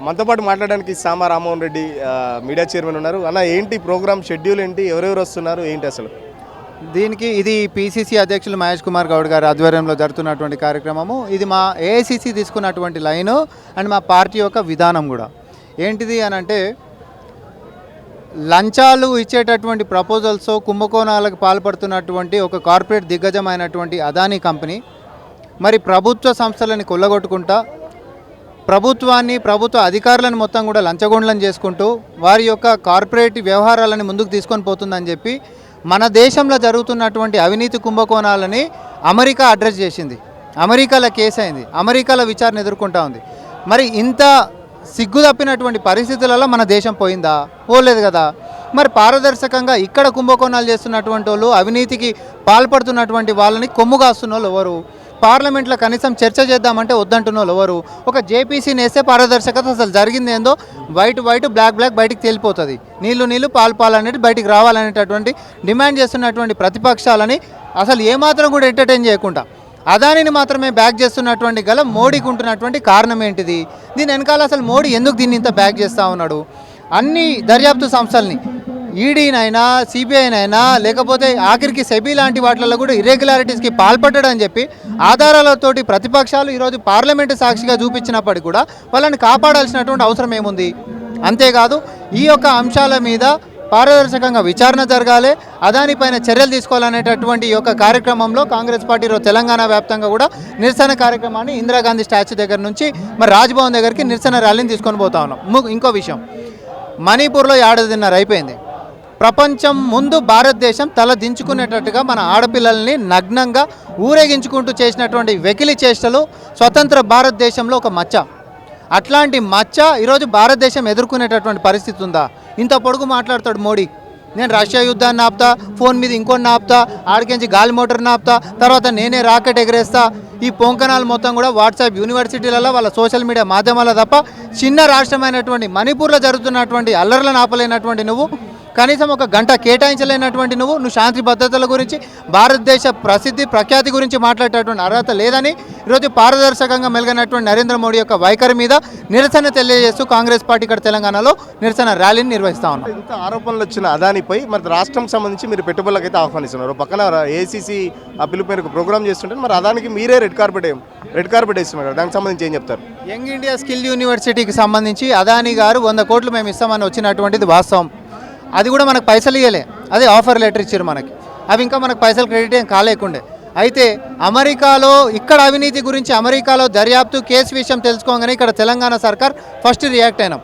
మనతో పాటు మాట్లాడడానికి సామా రామ్మోహన్ రెడ్డి మీడియా చైర్మన్ ఉన్నారు. అన్న ఏంటి ప్రోగ్రామ్ షెడ్యూల్ ఏంటి, ఎవరెవరు వస్తున్నారు ఏంటి అసలు? ఇది పిసిసి అధ్యక్షులు మహేష్ కుమార్ గౌడ్ గారి ఆధ్వర్యంలో జరుగుతున్నటువంటి కార్యక్రమము. ఇది మా ఏఐసిసి తీసుకున్నటువంటి లైను అండ్ మా పార్టీ యొక్క విధానం కూడా. ఏంటిది అని అంటే, లంచాలు ఇచ్చేటటువంటి ప్రపోజల్స్ కుంభకోణాలకు పాల్పడుతున్నటువంటి ఒక కార్పొరేట్ దిగ్గజమైనటువంటి అదానీ కంపెనీ మరి ప్రభుత్వ సంస్థలని కొల్లగొట్టుకుంటా ప్రభుత్వాన్ని ప్రభుత్వ అధికారులను మొత్తం కూడా లంచగొండలను చేసుకుంటూ వారి యొక్క కార్పొరేట్ వ్యవహారాలను ముందుకు తీసుకొని పోతుందని చెప్పి మన దేశంలో జరుగుతున్నటువంటి అవినీతి కుంభకోణాలని అమెరికా అడ్రస్ చేసింది. అమెరికాలో కేసు అయింది, అమెరికాలో విచారణ ఎదుర్కొంటా ఉంది. మరి ఇంత సిగ్గు తప్పినటువంటి పరిస్థితులలో మన దేశం పోయిందా? పోలేదు కదా. మరి పారదర్శకంగా ఇక్కడ కుంభకోణాలు చేస్తున్నటువంటి వాళ్ళు, అవినీతికి పాల్పడుతున్నటువంటి వాళ్ళని కొమ్ము కాస్తున్న వాళ్ళు ఎవరు? పార్లమెంట్లో కనీసం చర్చ చేద్దామంటే వద్దంటున్న వాళ్ళు ఎవరు? ఒక జేపీసీని వేస్తే పారదర్శకత అసలు జరిగింది ఏందో వైట్ బ్లాక్ బయటికి తేలిపోతుంది. నీళ్లు పాలు అనేది బయటికి రావాలనేటటువంటి డిమాండ్ చేస్తున్నటువంటి ప్రతిపక్షాలని అసలు ఏమాత్రం కూడా ఎంటర్టైన్ చేయకుండా అదానిని మాత్రమే బ్యాక్ చేస్తున్నటువంటి గల మోడీకి ఉంటున్నటువంటి కారణం ఏంటిది? దీని వెనకాల అసలు మోడీ ఎందుకు దీన్ని ఇంత బ్యాక్ చేస్తూ ఉన్నాడు? అన్ని దర్యాప్తు సంస్థల్ని, ఈడీనైనా సిబిఐనైనా లేకపోతే ఆఖరికి సెబీ లాంటి వాటిల్లో కూడా ఇర్రెగ్యులారిటీస్కి పాల్పడ్డాడని చెప్పి ఆధారాలతోటి ప్రతిపక్షాలు ఈరోజు పార్లమెంటు సాక్షిగా చూపించినప్పటికీ కూడా వాళ్ళని కాపాడాల్సినటువంటి అవసరం ఏముంది? అంతేకాదు ఈ యొక్క అంశాల మీద పారదర్శకంగా విచారణ జరగాలి, అదాని పైన చర్యలు తీసుకోవాలనేటటువంటి ఈ యొక్క కార్యక్రమంలో కాంగ్రెస్ పార్టీ తెలంగాణ వ్యాప్తంగా కూడా నిరసన కార్యక్రమాన్ని ఇందిరాగాంధీ స్టాచ్యూ దగ్గర నుంచి మరి రాజ్భవన్ దగ్గరికి నిరసన ర్యాలీని తీసుకొని పోతా ఉన్నాం. ఇంకో విషయం, మణిపూర్లో 7:30 అయిపోయింది. ప్రపంచం ముందు భారతదేశం తల దించుకునేటట్టుగా మన ఆడపిల్లల్ని నగ్నంగా ఊరేగించుకుంటూ చేసినటువంటి వెకిలి చేష్టలు స్వతంత్ర భారతదేశంలో ఒక మచ్చ. అట్లాంటి మచ్చ ఈరోజు భారతదేశం ఎదుర్కొనేటటువంటి పరిస్థితి ఉందా? ఇంత పొడుగు మాట్లాడతాడు మోడీ, నేను రష్యా యుద్ధాన్ని ఆపుతా, ఫోన్ మీద ఇంకొన్ని ఆపుతా, ఆడికించి గాలి మోటార్ని ఆపుతా, తర్వాత నేనే రాకెట్ ఎగరేస్తా. ఈ పొంకనాలు మొత్తం కూడా వాట్సాప్ యూనివర్సిటీలలో వాళ్ళ సోషల్ మీడియా మాధ్యమాల తప్ప చిన్న రాష్ట్రమైనటువంటి మణిపూర్లో జరుగుతున్నటువంటి అల్లర్లను ఆపలేనటువంటి నువ్వు, కనీసం ఒక గంట కేటాయించలేనటువంటి నువ్వు శాంతి భద్రతల గురించి, భారతదేశ ప్రఖ్యాతి గురించి మాట్లాడేటటువంటి అర్హత లేదని ఈరోజు పారదర్శకంగా మెలిగినటువంటి నరేంద్ర మోడీ యొక్క వైఖరి మీద నిరసన తెలియజేస్తూ కాంగ్రెస్ పార్టీ ఇక్కడ తెలంగాణలో నిరసన ర్యాలీని నిర్వహిస్తా ఉన్నాం. ఇంత ఆరోపణలు వచ్చిన అదానిపై మరి రాష్ట్రం సంబంధించి మీరు పెట్టుబడులకు అయితే ఆహ్వానిస్తున్నారు. పక్కన ఏసీసీ ఆ పిలుపు మేరకు ప్రోగ్రామ్ చేస్తుంటే మరి అదానికి మీరే రెడ్ కార్పెట్ వేస్తున్నారు. దానికి సంబంధించి ఏం చెప్తారు? యంగ్ ఇండియా స్కిల్ యూనివర్సిటీకి సంబంధించి అదాని గారు 100 కోట్లు మేము ఇస్తామని వచ్చినటువంటిది వాస్తవం. అది కూడా మనకు పైసలు ఇవ్వలే, అదే ఆఫర్ లెటర్ ఇచ్చారు మనకి. అవి ఇంకా మనకు పైసలు క్రెడిట్ ఏం కాలేకుండే. అయితే అమెరికాలో ఇక్కడ అవినీతి గురించి అమెరికాలో దర్యాప్తు కేసు విషయం తెలుసుకోగానే ఇక్కడ తెలంగాణ సర్కార్ ఫస్ట్ రియాక్ట్ అయినాం.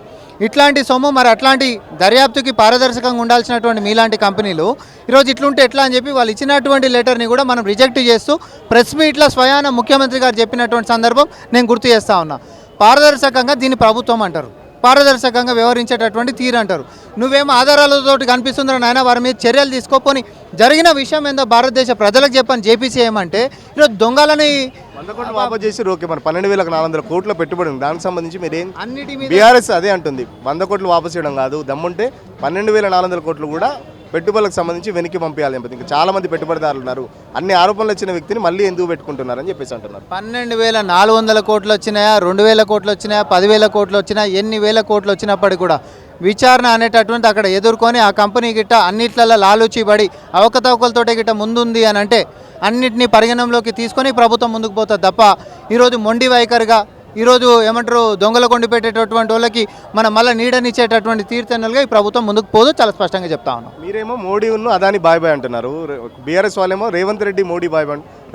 ఇట్లాంటి సొమ్ము మరి అట్లాంటి దర్యాప్తుకి పారదర్శకంగా ఉండాల్సినటువంటి మీలాంటి కంపెనీలు ఈరోజు ఇట్లుంటే ఎట్లా అని చెప్పి వాళ్ళు ఇచ్చినటువంటి లెటర్ని కూడా మనం రిజెక్ట్ చేస్తూ ప్రెస్ మీట్లో స్వయాన ముఖ్యమంత్రి గారు చెప్పినటువంటి సందర్భం నేను గుర్తు చేస్తూ ఉన్నా. పారదర్శకంగా దీన్ని ప్రభుత్వం అంటారు, పారదర్శకంగా వ్యవహరించేటటువంటి తీరు అంటారు. నువ్వేమో ఆధారాలతోటి కనిపిస్తుందని ఆయన వారి మీద చర్యలు తీసుకోపోని జరిగిన విషయం ఏందో భారతదేశ ప్రజలకు చెప్పని జేపీసీ ఏమంటే ఈరోజు దొంగలని 100 కోట్లు వాపస్ చేసి ఓకే, మన 12,400 కోట్ల పెట్టుబడి ఉంది. దానికి సంబంధించి మీరు ఏం అన్నిటి మీద బీఆర్ఎస్ అదే అంటుంది, 100 కోట్లు వాపస్ చేయడం కాదు, దమ్ముంటే 12,400 కోట్లు కూడా పెట్టుబడులకు సంబంధించి వెనక్కి పంపించాలి. ఇంకా చాలా మంది పెట్టుబడిదారులు ఉన్నారు, అన్ని ఆరోపణలు వచ్చిన వ్యక్తిని మళ్ళీ ఎందుకు పెట్టుకుంటున్నారని చెప్పేసి అంటున్నారు. 12,400 కోట్లు వచ్చినాయా, 2,000 కోట్లు వచ్చినాయా, 10,000 కోట్లు వచ్చినా, ఎన్ని వేల కోట్లు వచ్చినప్పటికీ కూడా విచారణ అనేటటువంటి అక్కడ ఎదుర్కొని ఆ కంపెనీ గిట్ట అన్నిట్లలో లాలూచిబడి అవకతవకలతోటే గిట్ట ముందుంది అని అంటే అన్నిటినీ పరిగణనలోకి తీసుకొని ప్రభుత్వం ముందుకు పోతుంది తప్ప ఈరోజు మొండి వైఖరిగా ఈరోజు ఏమంటారు దొంగల కొండి పెట్టేటటువంటి వాళ్ళకి మనం మళ్ళీ నీడనిచ్చేటటువంటి తీర్థనలుగా ఈ ప్రభుత్వం ముందుకు పోదు, చాలా స్పష్టంగా చెప్తా ఉన్నాం. మీరేమో మోడీ ఉన్న అదాని బాయ్ అంటున్నారు, బీఆర్ఎస్ వాళ్ళేమో రేవంత్ రెడ్డి మోడీ బాయ్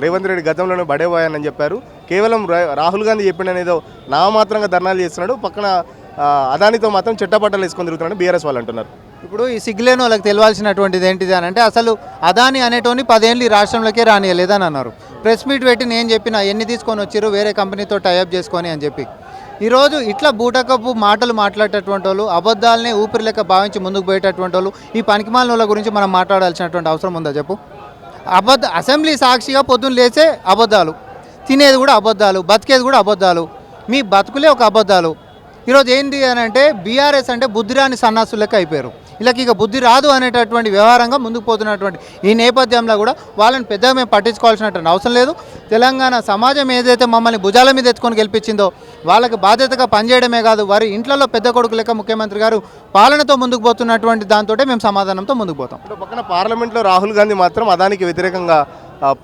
రేవంత్ రెడ్డి గతంలోనే బడే బాయ్ అని చెప్పారు. కేవలం రాహుల్ గాంధీ చెప్పిననేదో నామాత్రంగా ధర్నాలు చేస్తున్నాడు, పక్కన అదానితో మాత్రం చెట్టపట్టలు వేసుకొని తిరుగుతున్నాడు బీఆర్ఎస్ వాళ్ళు అంటున్నారు. ఇప్పుడు ఈ సిగ్గులేని వాళ్ళకి తెలియాల్సినటువంటిది ఏంటిది అని అంటే అసలు అదాని అనేటోని 10 ఏళ్ళు ఈ రాష్ట్రంలోకే రానియలేదని అన్నారు. ప్రెస్ మీట్ పెట్టి నేను చెప్పిన ఎన్ని తీసుకొని వచ్చారు వేరే కంపెనీతో టైఅప్ చేసుకొని అని చెప్పి ఈరోజు ఇట్లా బూటకపు మాటలు మాట్లాడేటటువంటి వాళ్ళు, అబద్ధాలనే ఊపిరి లెక్క భావించి ముందుకు పోయేటటువంటి వాళ్ళు, ఈ పనికిమాలిన వాళ్ళ గురించి మనం మాట్లాడాల్సినటువంటి అవసరం ఉందా చెప్పు? అసెంబ్లీ సాక్షిగా పొద్దున్న లేచే అబద్ధాలు, తినేది కూడా అబద్ధాలు, బతికేది కూడా అబద్ధాలు, మీ బతుకులే ఒక అబద్ధాలు. ఈరోజు ఏంటి అని అంటే బీఆర్ఎస్ అంటే బుద్ధిరాని సన్నాసులు లెక్క అయిపోయారు. వీళ్ళకి ఇక బుద్ధి రాదు అనేటటువంటి వ్యవహారంగా ముందుకు పోతున్నటువంటి ఈ నేపథ్యంలో కూడా వాళ్ళని పెద్దగా మేము పట్టించుకోవాల్సినటువంటి అవసరం లేదు. తెలంగాణ సమాజం ఏదైతే మమ్మల్ని భుజాల మీద ఎత్తుకొని గెలిపించిందో వాళ్ళకి బాధ్యతగా పనిచేయడమే కాదు, వారి ఇంట్లో పెద్ద కొడుకు లెక్క ముఖ్యమంత్రి గారు పాలనతో ముందుకు పోతున్నటువంటి దాంతో మేము సమాధానంతో ముందుకు పోతాం. ఇప్పుడు పక్కన పార్లమెంట్లో రాహుల్ గాంధీ మాత్రం అదానికి వ్యతిరేకంగా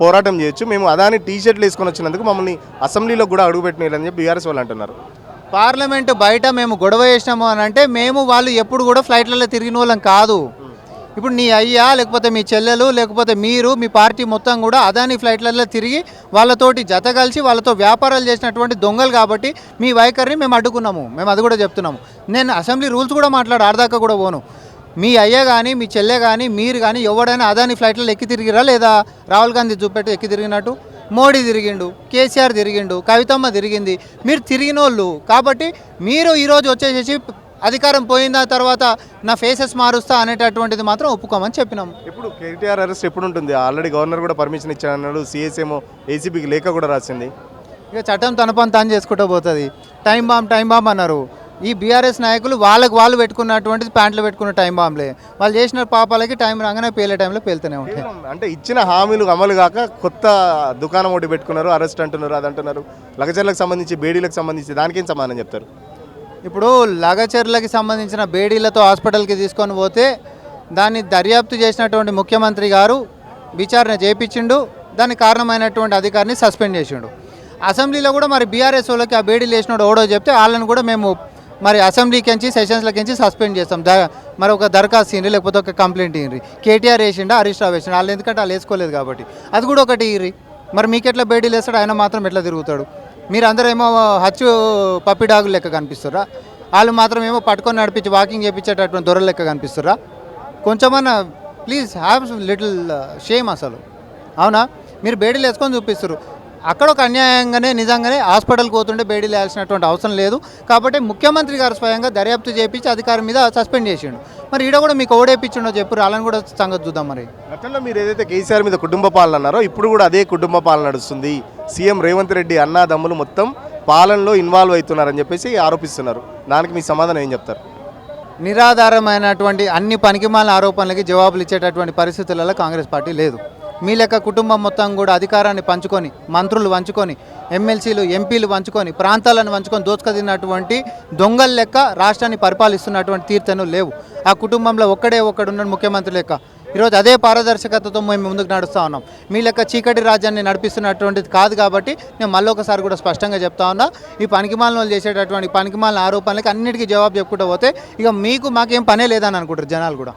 పోరాటం చేయొచ్చు, మేము అదాని టీ షర్ట్లు వేసుకొని వచ్చినందుకు మమ్మల్ని అసెంబ్లీలో కూడా అడుగుపెట్టినని చెప్పి బీఆర్ఎస్ వాళ్ళు అంటున్నారు. పార్లమెంటు బయట మేము గొడవ చేసినాము అని అంటే మేము వాళ్ళు ఎప్పుడు కూడా ఫ్లైట్లలో తిరిగిన వాళ్ళం కాదు. ఇప్పుడు నీ అయ్యా లేకపోతే మీ చెల్లెలు లేకపోతే మీరు మీ పార్టీ మొత్తం కూడా అదాని ఫ్లైట్లలో తిరిగి వాళ్ళతోటి జత కలిసి వాళ్ళతో వ్యాపారాలు చేసినటువంటి దొంగలు కాబట్టి మీ వైఖరిని మేము అడ్డుకున్నాము. మేము అది కూడా చెప్తున్నాము. నేను అసెంబ్లీ రూల్స్ కూడా ఆడదాకా కూడా పోను. మీ అయ్య కానీ మీ చెల్లె కానీ మీరు కానీ ఎవడైనా అదాని ఫ్లైట్లలో ఎక్కి తిరిగిరా లేదా? రాహుల్ గాంధీ చూపెట్టి ఎక్కి తిరిగినట్టు మోడీ తిరిగిండు, కేసీఆర్ తిరిగిండు, కవితమ్మ తిరిగింది, మీరు తిరిగిన వాళ్ళు కాబట్టి మీరు ఈరోజు వచ్చేసేసి అధికారం పోయిన తర్వాత నా ఫేసెస్ మారుస్తా అనేటటువంటిది మాత్రం ఒప్పుకోమని చెప్పినాము. ఇప్పుడు కేటీఆర్ అరెస్ట్ ఎప్పుడు ఉంటుంది? ఆల్రెడీ గవర్నర్ కూడా పర్మిషన్ ఇచ్చాడన్నాడు, సిఎస్ ఏమో ఏసీబీకి లేఖ కూడా రాసింది. ఇక చట్టం తన పని తాను చేసుకుంటూ పోతుంది. టైం బాంబ్ అన్నారు. ఈ బీఆర్ఎస్ నాయకులు వాళ్ళు పెట్టుకున్నటువంటిది ప్యాంట్లు పెట్టుకున్న టైం బాంబులే. వాళ్ళు చేసిన పాపాలకి టైం రాగానే పేలే టైంలో పేలుతూనే ఉంటాయి. అంటే ఇచ్చిన హామీలు అమలు కాక కొత్త దుకాణం ఒకటి పెట్టుకున్నారు, అరెస్ట్ అంటున్నారు, అది అంటున్నారు. లగచర్లకు సంబంధించి బేడీలకు సంబంధించి దానికేం సమాధానం చెప్తారు? ఇప్పుడు లగచర్లకి సంబంధించిన బేడీలతో హాస్పిటల్కి తీసుకొని పోతే దాన్ని దర్యాప్తు చేసినటువంటి ముఖ్యమంత్రి గారు విచారణ చేయించిండు, దానికి కారణమైనటువంటి అధికారిని సస్పెండ్ చేసిండు. అసెంబ్లీలో కూడా మరి బీఆర్ఎస్ వాళ్ళకి ఆ బేడీలు వేసినాడు ఓడో చెప్తే వాళ్ళని కూడా మేము మరి అసెంబ్లీకించి సెషన్స్లకించి సస్పెండ్ చేస్తాం. మరి ఒక దరఖాస్తు ఇయ్యండి లేకపోతే ఒక కంప్లైంట్ ఇయ్యండి. కేటీఆర్ వేసిండా హరీష్ రావు వేసిండు, వాళ్ళు ఎందుకంటే వాళ్ళు వేసుకోలేదు కాబట్టి అది కూడా ఒకటి ఇయ్యి. మరి మీకు ఎట్లా బేడీలు వేస్తాడు, ఆయన మాత్రం ఎట్లా తిరుగుతాడు? మీరు అందరూ ఏమో హచ్చు పప్పి డాగులు లెక్క కనిపిస్తారా? వాళ్ళు మాత్రం ఏమో పట్టుకొని నడిపించి వాకింగ్ చేయించేటటువంటి దొరల లెక్క కనిపిస్తారా? కొంచెమన్నా ప్లీజ్ హ్యావ్ లిటిల్ షేమ్ అసలు. అవునా? మీరు బేడీలు వేసుకొని చూపిస్తారు. అక్కడ ఒక అన్యాయంగానే నిజంగానే హాస్పిటల్కి పోతుంటే బేడీలు వేయాల్సినటువంటి అవసరం లేదు కాబట్టి ముఖ్యమంత్రి గారు స్వయంగా దర్యాప్తు చేయించి అధికారం మీద సస్పెండ్ చేసిండు. మరి ఈడ కూడా మీకు ఓడేపించిండో చెప్పు, వాళ్ళని కూడా సంగతి చూద్దాం. మరి గతంలో మీరు ఏదైతే కేసీఆర్ మీద కుటుంబ పాలన అన్నారో ఇప్పుడు కూడా అదే కుటుంబ పాలన నడుస్తుంది. సీఎం రేవంత్ రెడ్డి అన్నాదమ్ములు మొత్తం పాలనలో ఇన్వాల్వ్ అవుతున్నారని చెప్పేసి ఆరోపిస్తున్నారు. దానికి మీ సమాధానం ఏం చెప్తారు? నిరాధారమైనటువంటి అన్ని పనికిమాలిన ఆరోపణలకి జవాబులు ఇచ్చేటటువంటి పరిస్థితులలో కాంగ్రెస్ పార్టీ లేదు. మీ లెక్క కుటుంబం మొత్తం కూడా అధికారాన్ని పంచుకొని మంత్రులు పంచుకొని ఎమ్మెల్సీలు ఎంపీలు పంచుకొని ప్రాంతాలను పంచుకొని దోచుకదిన్నటువంటి దొంగల లెక్క రాష్ట్రాన్ని పరిపాలిస్తున్నటువంటి తీర్థను లేవు. ఆ కుటుంబంలో ఒక్కడున్నాడు ముఖ్యమంత్రి లెక్క. ఈరోజు అదే పారదర్శకతతో మేము ముందుకు నడుస్తూ ఉన్నాం. మీ లెక్క చీకటి రాజ్యాన్ని నడిపిస్తున్నటువంటిది కాదు కాబట్టి నేను మళ్ళొకసారి కూడా స్పష్టంగా చెప్తా ఉన్నా, ఈ పనికిమాలిన వాళ్ళు చేసేటటువంటి పనికిమాలిన ఆరోపణలకి అన్నిటికీ జవాబు చెప్పుకుంటూ పోతే ఇక మాకేం పనే లేదని అనుకుంటారు జనాలు కూడా.